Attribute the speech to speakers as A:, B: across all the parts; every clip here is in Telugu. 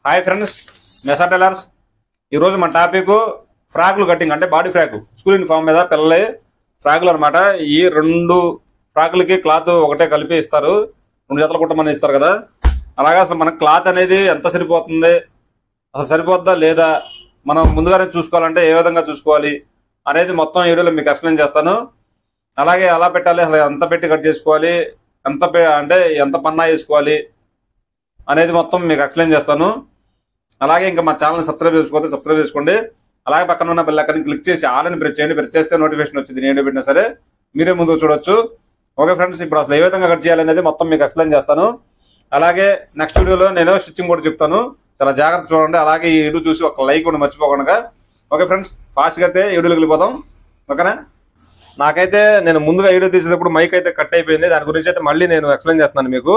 A: Hi friends, మెసా tailors. ఈరోజు మన టాపిక్ ఫ్రాక్లు కటింగ్, అంటే బాడీ ఫ్రాక్, స్కూల్ యూనిఫామ్ మీద పిల్లలే ఫ్రాక్లు అనమాట. ఈ రెండు ఫ్రాక్లకి క్లాత్ ఒకటే కలిపి ఇస్తారు, 2 జతలు కుట్టమని ఇస్తారు కదా. అలాగే అసలు మన క్లాత్ అనేది ఎంత సరిపోతుంది, అసలు సరిపోద్దా లేదా, మనం ముందుగానే చూసుకోవాలంటే ఏ విధంగా చూసుకోవాలి అనేది మొత్తం ఈ వీడియోలో మీకు ఎక్స్ప్లెయిన్ చేస్తాను. అలాగే ఎలా పెట్టాలి, అసలు ఎంత పెట్టి కట్ చేసుకోవాలి, అంటే ఎంత పన్నా వేసుకోవాలి అనేది మొత్తం మీకు ఎక్స్ప్లెయిన్ చేస్తాను. అలాగే ఇంకా మా ఛానల్ సబ్స్క్రైబ్ చేసుకోతే సబ్స్క్రైబ్ చేసుకోండి. అలాగే పక్కన ఉన్న బెల్ ఐకాన్ క్లిక్ చేసి ఆల్ అని ప్రెస్ చేయండి. ప్రెస్ చేస్తే నోటిఫికేషన్ వచ్చింది, నేను పెట్టినా సరే మీరే ముందు చూడొచ్చు. ఓకే ఫ్రెండ్స్, ఇప్పుడు అసలు ఏ విధంగా కట్ చేయాలనేది మొత్తం మీకు ఎక్స్ప్లెయిన్ చేస్తాను. అలాగే నెక్స్ట్ వీడియోలో నేను స్టిచ్చింగ్ కూడా చెప్తాను, చాలా జాగ్రత్త చూడండి. అలాగే ఈ వీడియో చూసి ఒక లైక్ కూడా మర్చిపోకుండా. ఓకే ఫ్రెండ్స్, ఫాస్ట్గా అయితే వీడియోలోకి వెళ్ళిపోదాం. ఓకేనా? నాకైతే నేను ముందుగా వీడియో తీసేటప్పుడు మైక్ అయితే కట్ అయిపోయింది, దాని గురించి అయితే మళ్ళీ నేను ఎక్స్ప్లెయిన్ చేస్తున్నాను మీకు.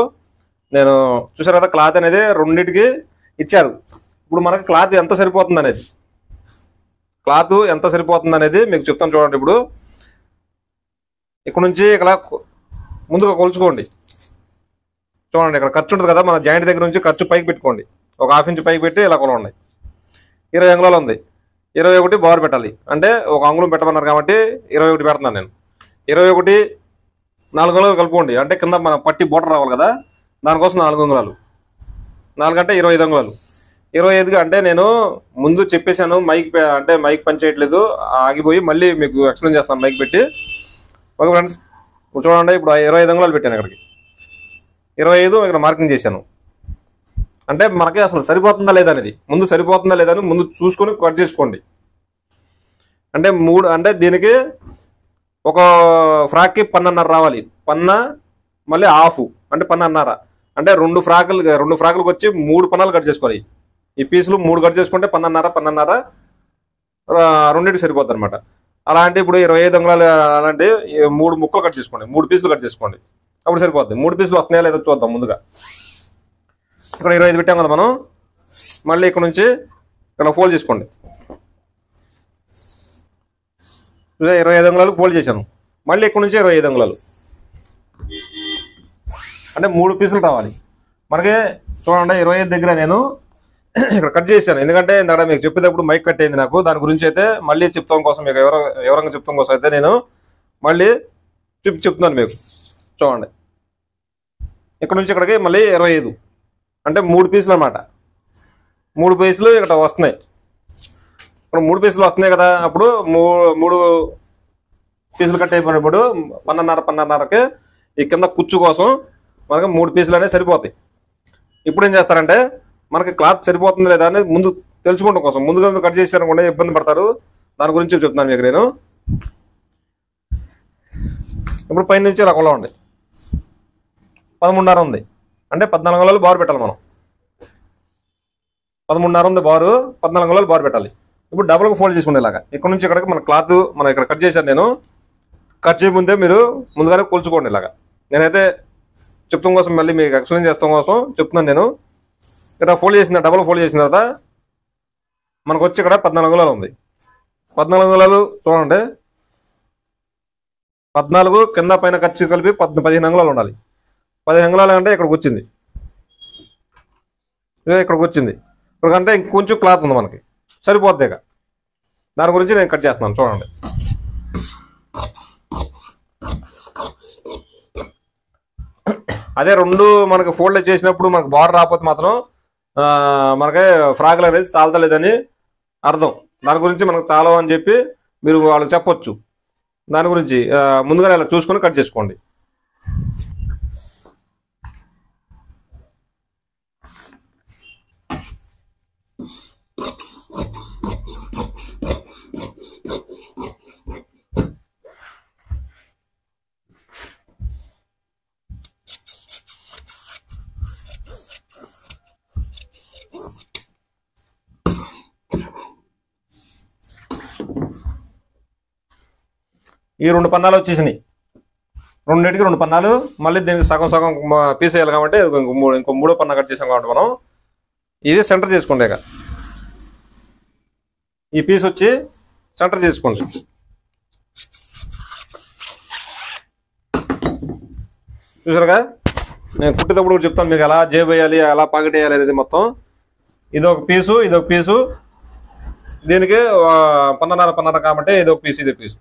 A: నేను చూసారు కదా, క్లాత్ అనేది రెండింటికి ఇచ్చారు. ఇప్పుడు మనకి క్లాత్ ఎంత సరిపోతుంది అనేది మీకు చెప్తాను చూడండి. ఇప్పుడు ఇక్కడ నుంచి ఇక్కడ ముందుగా కొలుచుకోండి. చూడండి, ఇక్కడ ఖర్చు ఉంటుంది కదా, మన జాయింట్ దగ్గర నుంచి ఖర్చు పైకి పెట్టుకోండి. ఒక 1/2 ఇంచ్ పైకి పెట్టి ఇలా కొలండి. 20 అంగుళాలు ఉంది, 21 బార్ పెట్టాలి. అంటే 1 అంగుళం పెట్టమన్నారు కాబట్టి 21 పెడుతున్నాను నేను. 21 4 అంగుళాలు కలుపుకోండి, అంటే కింద మన పట్టి బోర్డర్ రావాలి కదా, దానికోసం 4 అంగుళాలు. 4 అంటే 25 అంగుళాలు. 25 అంటే నేను ముందు చెప్పేశాను, మైక్ పని చేయట్లేదు, ఆగిపోయి మళ్ళీ మీకు ఎక్స్ప్లెయిన్ చేస్తాను మైక్ పెట్టి. ఓకే ఫ్రెండ్స్, చూడండి, ఇప్పుడు 25 అంగుళాలు పెట్టాను. ఇక్కడికి 25 ఇక్కడ మార్కింగ్ చేశాను. అంటే మనకి అసలు సరిపోతుందా లేదా అనేది, ముందు సరిపోతుందా లేదా అని ముందు చూసుకొని కట్ చేసుకోండి. అంటే అంటే దీనికి ఒక ఫ్రాక్కి 12.5 రావాలి. మళ్ళీ హాఫ్ అంటే 12.5. అంటే 2 ఫ్రాకులకు వచ్చి 3 పన్నాలు కట్ చేసుకోవాలి. ఈ పీసులు 3 కట్ చేసుకుంటే 12.5 రెండింటికి సరిపోద్ది అనమాట. అలాంటి ఇప్పుడు 25 అంగుళాలు అలాంటి 3 ముక్కలు కట్ చేసుకోండి, 3 పీసులు కట్ చేసుకోండి, అప్పుడు సరిపోద్ది. 3 పీసులు వస్తున్నాయా లేదో చూద్దాం. ముందుగా ఇక్కడ 25 పెట్టాం కదా మనం, మళ్ళీ ఇక్కడ నుంచి ఇక్కడ ఫోల్డ్ చేసుకోండి. 25 అంగుళాలు ఫోల్డ్ చేశాను. మళ్ళీ ఇక్కడ నుంచి 25 అంగుళాలు, అంటే 3 పీసులు రావాలి మనకి. చూడండి, 25 దగ్గర నేను ఇక్కడ కట్ చేశాను, ఎందుకంటే ఇందాక మీకు చెప్పేటప్పుడు మైక్ కట్ అయింది నాకు. దాని గురించి అయితే మళ్ళీ చెప్తాం కోసం, మీకు వివరంగా చెప్తాం కోసం అయితే నేను మళ్ళీ చెప్తున్నాను మీకు. చూడండి, ఇక్కడ నుంచి ఇక్కడికి మళ్ళీ 25 అంటే 3 పీసులు అన్నమాట. 3 పీసులు ఇక్కడ వస్తున్నాయి. ఇక్కడ 3 పీసులు వస్తున్నాయి కదా, అప్పుడు 3 పీసులు కట్ అయిపోయినప్పుడు 12.5కి ఈ కింద కుచ్చు కోసం మనకి 3 పీసులు అనేవి సరిపోతాయి. ఇప్పుడు ఏం చేస్తారంటే, మనకి క్లాత్ సరిపోతుంది లేదా అని ముందు తెలుసుకోవడం కోసం ముందుగా కట్ చేశారనుకోండి ఇబ్బంది పడతారు. దాని గురించి చెప్తున్నాను మీకు నేను. ఇప్పుడు పైన నుంచి రకంలో ఉంది 13.5 ఉంది, అంటే 14 అంగుళాలు బారు పెట్టాలి మనం. 13.5 ఉంది బారు, 14 అంగుళాలు బారు పెట్టాలి. ఇప్పుడు డబుల్గా ఫోల్డ్ చేసుకునే ఇలాగా ఇక్కడ నుంచి ఇక్కడికి మన క్లాత్ మనం ఇక్కడ కట్ చేశాను నేను. కట్ చేయముందే మీరు ముందుగానే కొలుచుకోండి ఇలాగా. నేనైతే చెప్తాం కోసం, మళ్ళీ మీకు ఎక్స్ప్లెయిన్ చేస్తాం కోసం చెప్తున్నాను నేను. ఇక్కడ ఫోల్డ్ చేసిన డబుల్ ఫోల్డ్ చేసిన తర్వాత మనకు వచ్చి ఇక్కడ 14 అంగుళాలు ఉంది. 14 అంగుళాలు చూడండి, 14 కింద పైన ఖర్చు కలిపి 15 అంగుళాలు ఉండాలి. 15 అంగుళాలు అంటే ఇక్కడికి వచ్చింది, ఇక్కడికంటే ఇంకొంచెం క్లాత్ ఉంది మనకి, సరిపోద్ది. ఇక దాని గురించి నేను కట్ చేస్తున్నాను. చూడండి, అదే 2 మనకి ఫోల్డ్ చేసినప్పుడు మనకు బార్డర్ రాకపోతే మాత్రం మనకి ఫ్రాక్లు అనేది చాలతలేదని అర్థం. దాని గురించి మనకు చాలా అని చెప్పి మీరు వాళ్ళకి చెప్పొచ్చు. దాని గురించి ముందుగానే ఇలా చూసుకొని కట్ చేసుకోండి. ఈ 2 పన్నాలు వచ్చేసినాయి, రెండింటికి 2 పన్నాలు. మళ్ళీ దీనికి సగం పీస్ వేయాలి కాబట్టి ఇంకో 3వ పన్నా కట్ చేసాం కాబట్టి మనం ఇది సెంటర్ చేసుకోండి. ఇక ఈ పీస్ వచ్చి సెంటర్ చేసుకోండి. చూసారుగా, నేను కుట్టేటప్పుడు కూడా చెప్తాను మీకు ఎలా జేబు వేయాలి, ఎలా పాకెట్ వేయాలి అనేది మొత్తం ఇదొక పీసు, ఇదొక పీసు, దీనికి పన్నర కాబట్టి ఇదొక పీసు, ఇదొక పీసు.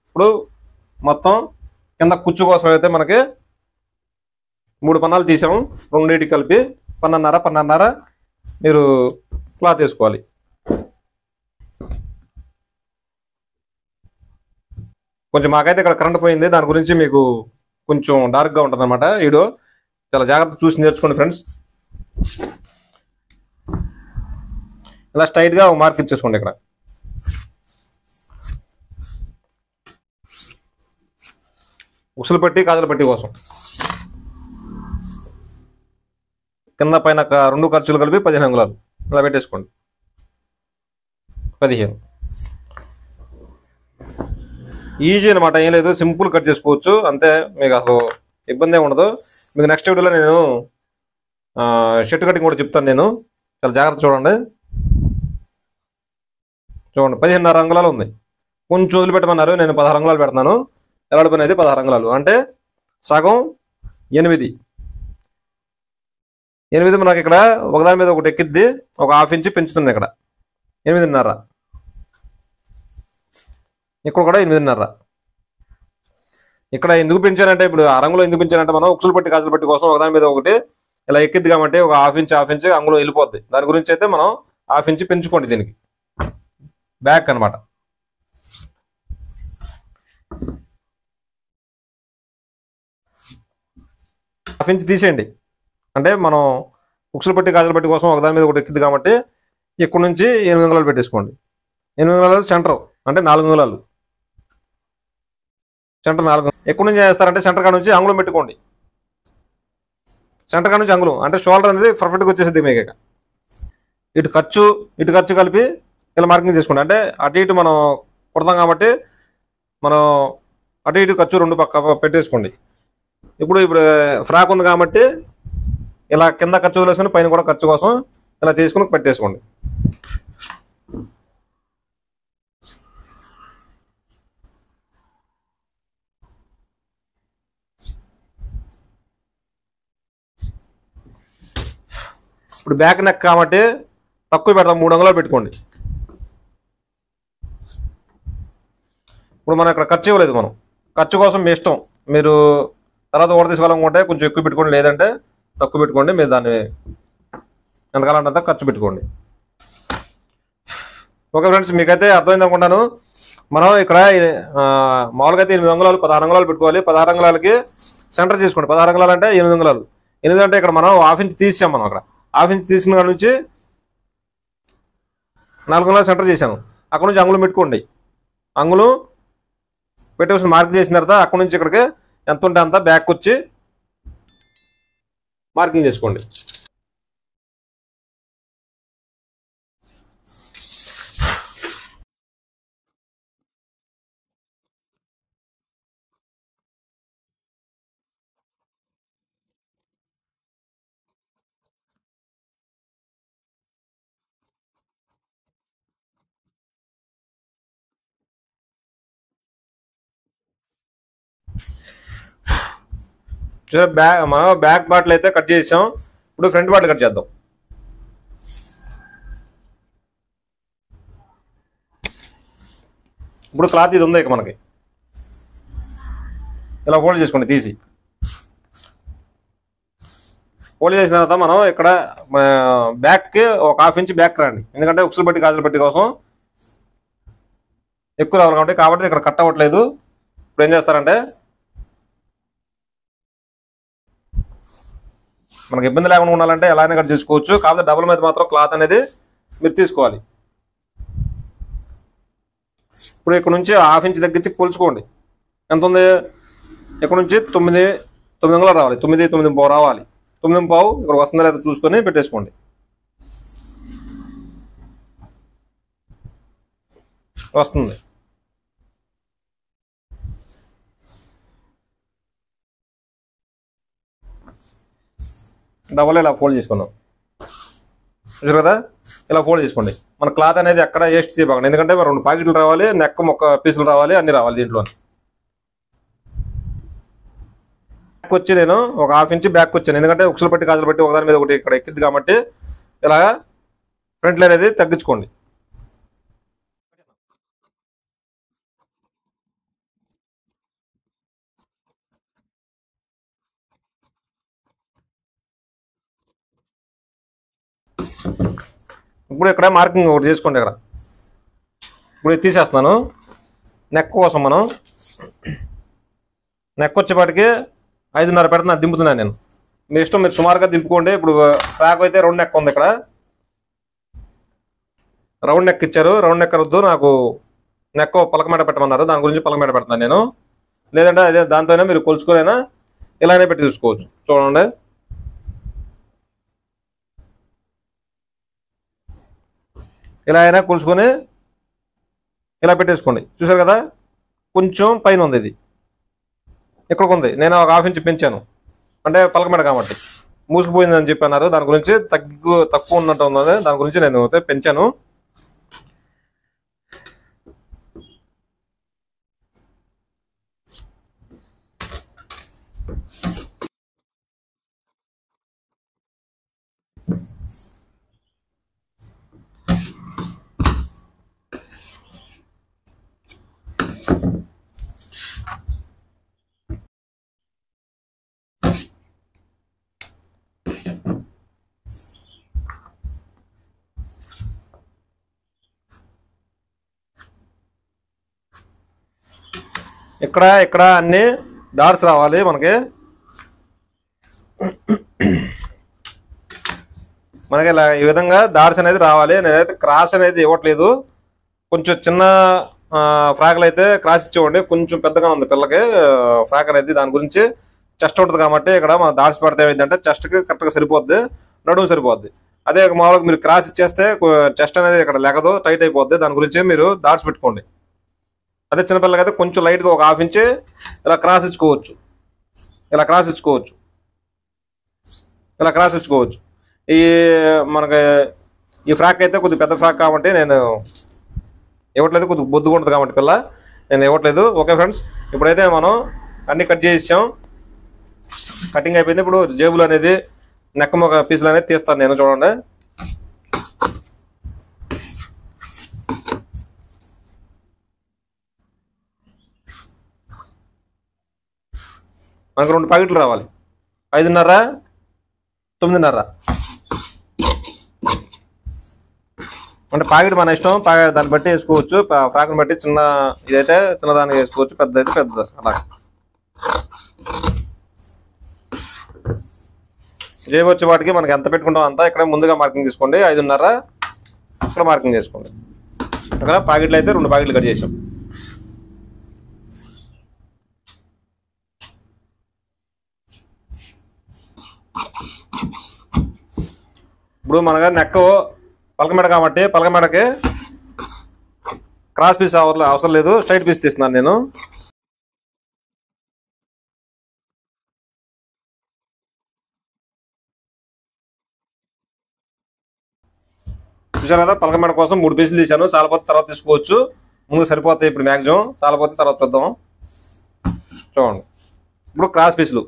A: ఇప్పుడు మొత్తం కింద కుచ్చు కోసం అయితే మనకి 3 పన్నాలు తీసాము. రెండింటికి కలిపి పన్నర మీరు క్లాత్ వేసుకోవాలి. కొంచెం మాకైతే ఇక్కడ కరెంట్ పోయింది, దాని గురించి మీకు కొంచెం డార్క్గా ఉంటుంది అనమాట వీడియో. చాలా జాగ్రత్త చూసి నేర్చుకోండి ఫ్రెండ్స్. ఇలా స్ట్రైట్గా ఒక మార్క్ ఇచ్చేసుకోండి. ఇక్కడ ఉసులు పెట్టి కాజల పెట్టి కోసం కింద పైన 2 ఖర్చులు కలిపి 15 అంగుళాలు ఇలా పెట్టేసుకోండి. 15 ఈజీ అనమాట, ఏం లేదు, సింపుల్ కట్ చేసుకోవచ్చు అంతే. మీకు అసలు ఇబ్బంది ఏమి ఉండదు. మీకు నెక్స్ట్ వీడియోలో నేను షర్ట్ కటింగ్ కూడా చెప్తాను. నేను చాలా జాగ్రత్త చూడండి. 15.5 అంగుళాలు ఉంది. కొంచెం వదిలిపెట్టమన్నారు, నేను 16 అంగుళాలు పెడుతున్నాను. ఎలా పని అయితే 16 అంగుళాలు అంటే సగం 8 మనకి ఇక్కడ ఒకదాని మీద ఒకటి ఎక్కిద్ది. ఒక ½ ఇంచ్ పెంచుతుంది. ఇక్కడ 8.5, ఇక్కడ కూడా 8.5. ఇక్కడ ఎందుకు పెంచారంటే, ఇప్పుడు ఆ రంగులో ఎందుకు పెంచారంటే, మనం ఉక్సులు పట్టి కాజలు పట్టి కోసం ఒకదాని మీద ఒకటి ఇలా ఎక్కిద్ది కాబట్టి ఒక ½ ఇంచ్ అంగుళం వెళ్ళిపోద్ది. దాని గురించి అయితే మనం ½ ఇంచ్ పెంచుకోండి. దీనికి బ్యాక్ అనమాట. ½ ఇంచ్ తీసేయండి. అంటే మనం ఉక్సులు పట్టి కాజలు పట్టి కోసం ఒకదాని మీద ఒకటి ఎక్కిద్ది కాబట్టి ఇక్కడ నుంచి 8 అంగుళాలు పెట్టేసుకోండి. 8 అంగుళాలు సెంటర్ అంటే 4 అంగుళాలు. సెంటర్ 4. ఎక్కడి నుంచి చేస్తారంటే సెంటర్ కాడ నుంచి అంగుళం పెట్టుకోండి. సెంటర్ కాడ నుంచి అంగుళం అంటే షోల్డర్ అనేది పర్ఫెక్ట్గా వచ్చేసింది మీకు. ఇటు ఖర్చు కలిపి ఇలా మార్కింగ్ చేసుకోండి. అంటే అటు ఇటు మనం కుడతాం కాబట్టి మనం అటు ఇటు ఖర్చు 2 పక్క పెట్టేసుకోండి. ఇప్పుడు ఫ్రాక్ ఉంది కాబట్టి ఇలా కింద ఖర్చు వదిలేసుకొని పైన కూడా ఖర్చు కోసం ఇలా తీసుకుని పెట్టేసుకోండి. ఇప్పుడు బ్యాక్ నెక్ కాబట్టి తక్కువ పెడతాం, 3 అంగుళాలు పెట్టుకోండి. ఇప్పుడు మనం ఇక్కడ ఖర్చు ఇవ్వలేదు. మనం ఖర్చు కోసం మీ ఇష్టం, మీరు తర్వాత ఓడ తీసుకోవాలనుకుంటే కొంచెం ఎక్కువ పెట్టుకోండి, లేదంటే తక్కువ పెట్టుకోండి. మీరు దాన్ని ఎంతకాలంటే ఖర్చు పెట్టుకోండి. ఓకే ఫ్రెండ్స్, మీకైతే అర్థమైంది అనుకుంటాను. మనం ఇక్కడ మామూలుగా అయితే 8 అంగుళాలు 16 అంగుళాలు పెట్టుకోవాలి. 16 అంగుళాలకి సెంటర్ చేసుకోండి. 16 అంగుళాలు అంటే 8 అంగుళాలు. 8 అంటే ఇక్కడ మనం ½ ఇంచ్ తీసాం. మనం అక్కడ ½ ఇంచ్ తీసిన కాడ నుంచి 4 అంగుళాలు సెంటర్ చేశాను. అక్కడ నుంచి అంగుళం పెట్టుకోండి. అంగుళం పెట్టేసి మార్క్ చేసిన తర్వాత అక్కడ నుంచి ఇక్కడికి ఎంత ఉంటే అంత బ్యాక్ వచ్చి మార్కింగ్ చేసుకోండి. మనం బ్యాక్ బాటిల్ అయితే కట్ చేసాం. ఇప్పుడు ఫ్రంట్ బాటిల్ కట్ చేద్దాం. ఇప్పుడు క్లాత్ ఇది ఉంది ఇక మనకి ఇలా ఫోల్డ్ చేసుకోండి. తీసి ఫోల్డ్ చేసిన తర్వాత మనం ఇక్కడ బ్యాక్కి ఒక ½ ఇంచ్ బ్యాక్ రండి. ఎందుకంటే ఉక్సులు పట్టి గాజులు పట్టి కోసం ఎక్కువ రావాలి కాబట్టి ఇక్కడ కట్ అవ్వట్లేదు. ఇప్పుడు ఏం చేస్తారంటే, మనకి ఇబ్బంది లేకుండా ఉండాలంటే ఎలానే కట్ చేసుకోవచ్చు. కాకపోతే డబుల్ మీద మాత్రం క్లాత్ అనేది మీరు తీసుకోవాలి. ఇప్పుడు ఇక్కడ నుంచి ½ ఇంచ్ తగ్గించి కొలుచుకోండి. ఎంత ఉంది? ఇక్కడ నుంచి 9 అంగుళాలు రావాలి. 9 రావాలి. 9 ఇక్కడ వస్తుందా లేదా చూసుకొని పెట్టేసుకోండి. వస్తుంది. డబల్ ఇలా ఫోల్డ్ చేసుకున్నాం చూసారు కదా. ఇలా ఫోల్డ్ చేసుకోండి. మన క్లాత్ అనేది ఎక్కడ వేస్ట్ చేయబాకండి. ఎందుకంటే 2 ప్యాకెట్లు రావాలి, నెక్ మొక్క పీసులు రావాలి, అన్ని రావాలి దీంట్లో. బ్యాక్ వచ్చి నేను ఒక ½ ఇంచ్ బ్యాక్ వచ్చాను. ఎందుకంటే ఉక్సులు పట్టి గాజులు పట్టి ఒకదాని మీద ఒకటి ఇక్కడ ఎక్కింది కాబట్టి ఇలాగా ఫ్రంట్ లైన్ అనేది తగ్గించుకోండి. ఇప్పుడు ఇక్కడ మార్కింగ్ ఒకటి చేసుకోండి. ఇక్కడ ఇప్పుడు ఇది తీసేస్తున్నాను. నెక్ కోసం మనం నెక్ వచ్చేపాటికి 5.5 పెడుతున్నా, దింపుతున్నాను నేను. మీ ఇష్టం, మీరు సుమారుగా దింపుకోండి. ఇప్పుడు ఫ్రాక్ అయితే రౌండ్ నెక్ ఉంది. ఇక్కడ రౌండ్ నెక్ ఇచ్చారు. రౌండ్ నెక్ వద్దు, నాకు నెక్ పలకమేట పెట్టమన్నారు, దాని గురించి పలకమేట పెడుతున్నాను నేను. లేదంటే అదే దాంతోనే మీరు కొలుచుకోలేనా ఇలానే పెట్టి చూసుకోవచ్చు. చూడండి, ఇలా అయినా కొలుచుకొని ఇలా పెట్టేసుకోండి. చూసారు కదా, కొంచెం పైన ఉంది, ఇది ఇక్కడికి ఉంది. నేను ఒక 1/2 ఇంచ్ పెంచాను, అంటే పలకమేట కాబట్టి మూసుకుపోయిందని చెప్పి అన్నారు. దాని గురించి తక్కువ ఉన్నట్టు ఉన్నది, దాని గురించి నేను అయితే పెంచాను. ఇక్కడ అన్ని డాట్స్ రావాలి మనకి. ఇలా ఈ విధంగా డాట్స్ అనేది రావాలి. నేనైతే క్రాస్ అనేది ఇవ్వట్లేదు. కొంచెం చిన్న ఫ్రాక్లు అయితే క్రాస్ ఇచ్చేవాడి. కొంచెం పెద్దగా ఉంది పిల్లకి ఫ్రాక్ అనేది, దాని గురించి చెస్ట్ ఉంటుంది కాబట్టి ఇక్కడ మన డాట్స్ పెడితే ఏమైందంటే చెస్ట్కి కరెక్ట్గా సరిపోద్ది, నడుము సరిపోద్ది. అదే మామూలుగా మీరు క్రాస్ ఇచ్చేస్తే చెస్ట్ అనేది ఇక్కడ లెగదు, టైట్ అయిపోద్ది. దాని గురించి మీరు డాట్స్ పెట్టుకోండి. అదే చిన్నపిల్లలకి అయితే కొంచెం లైట్గా ఒక 1/2 ఇంచ్ ఇలా క్రాస్ ఇచ్చుకోవచ్చు. ఇలా క్రాస్ ఇచ్చుకోవచ్చు. మనకి ఈ ఫ్రాక్ అయితే కొద్దిగా పెద్ద ఫ్రాక్ కాబట్టి నేను ఇవ్వట్లేదు, కొద్దిగా బొద్దుగా ఉంటుంది కాబట్టి పిల్ల నేను ఇవ్వట్లేదు. ఓకే ఫ్రెండ్స్, ఇప్పుడైతే మనం అన్ని కట్ చేసాం, కటింగ్ అయిపోయింది. ఇప్పుడు జేబులు అనేది నెక్క మొక్క పీసులు అనేది తీస్తాను నేను. చూడండి, మనకు 2 ప్యాకెట్లు రావాలి. 5.5, 9.5 అంటే ప్యాకెట్ మన ఇష్టం, దాన్ని బట్టి వేసుకోవచ్చు. ఫ్రాక్ని బట్టి చిన్న ఇదైతే చిన్నదానికి వేసుకోవచ్చు, పెద్దదైతే పెద్దది. అలా జేబు వచ్చే వాటికి మనకి ఎంత పెట్టుకుంటాం అంతా ఇక్కడ ముందుగా మార్కింగ్ చేసుకోండి. 5.5 ఇక్కడ మార్కింగ్ చేసుకోండి. అక్కడ ప్యాకెట్లు అయితే 2 ప్యాకెట్లు కట్ చేసాం. ఇప్పుడు మనగా నెక్ పలకమేడ కాబట్టి పలకమేడకి క్రాస్ పీస్ అవసరం లేదు, స్ట్రైట్ పీస్ తీస్తున్నాను నేను. చూసారు కదా, పలకమేడ కోసం 3 పీసులు తీసాను. చాలాపోతే తర్వాత తీసుకోవచ్చు, ముందు సరిపోతాయి. ఇప్పుడు మ్యాక్సిమం చాలాపోతే తర్వాత చూద్దాం. చూడండి, ఇప్పుడు క్రాస్ పీసులు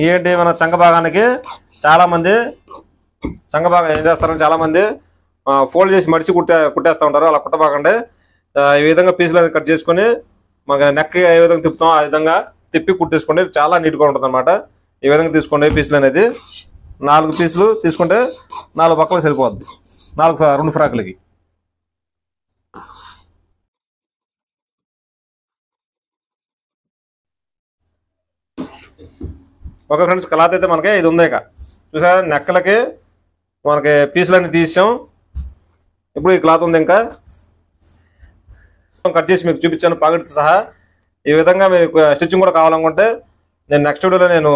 A: ఏంటి, మన చంక భాగానికి చాలా మంది చంక భాగం ఏం చేస్తారంటే చాలా మంది ఫోల్డ్ చేసి మడిచి కుట్టేస్తూ ఉంటారు. అలా కుట్టబాకండి. ఈ విధంగా పీసులు అనేది కట్ చేసుకొని మనకి నెక్ ఏ విధంగా తిప్పుతాం ఆ విధంగా తిప్పి కుట్టేసుకోండి. చాలా నీట్గా ఉంటుంది అనమాట. ఈ విధంగా తీసుకోండి. పీసులు అనేది 4 పీసులు తీసుకుంటే 4 పక్కలు సరిపోద్ది, 2 ఫ్రాక్లకి. ఓకే ఫ్రెండ్స్, క్లాత్ అయితే మనకి ఇది ఉంది. ఇక చూసారా, నెక్కలకి మనకి పీసులన్నీ తీసాం. ఇప్పుడు ఈ క్లాత్ ఉంది, ఇంకా కట్ చేసి మీకు చూపించాను పాకెట్ సహా. ఈ విధంగా మీకు స్టిచ్చింగ్ కూడా కావాలనుకుంటే నేను నెక్స్ట్ వీడియోలో నేను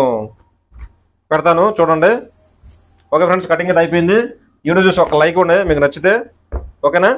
A: పెడతాను, చూడండి. ఓకే ఫ్రెండ్స్, కటింగ్ అయితే అయిపోయింది. ఈ వీడియో చూసి ఒక లైక్ ఉండే మీకు నచ్చితే, ఓకేనా.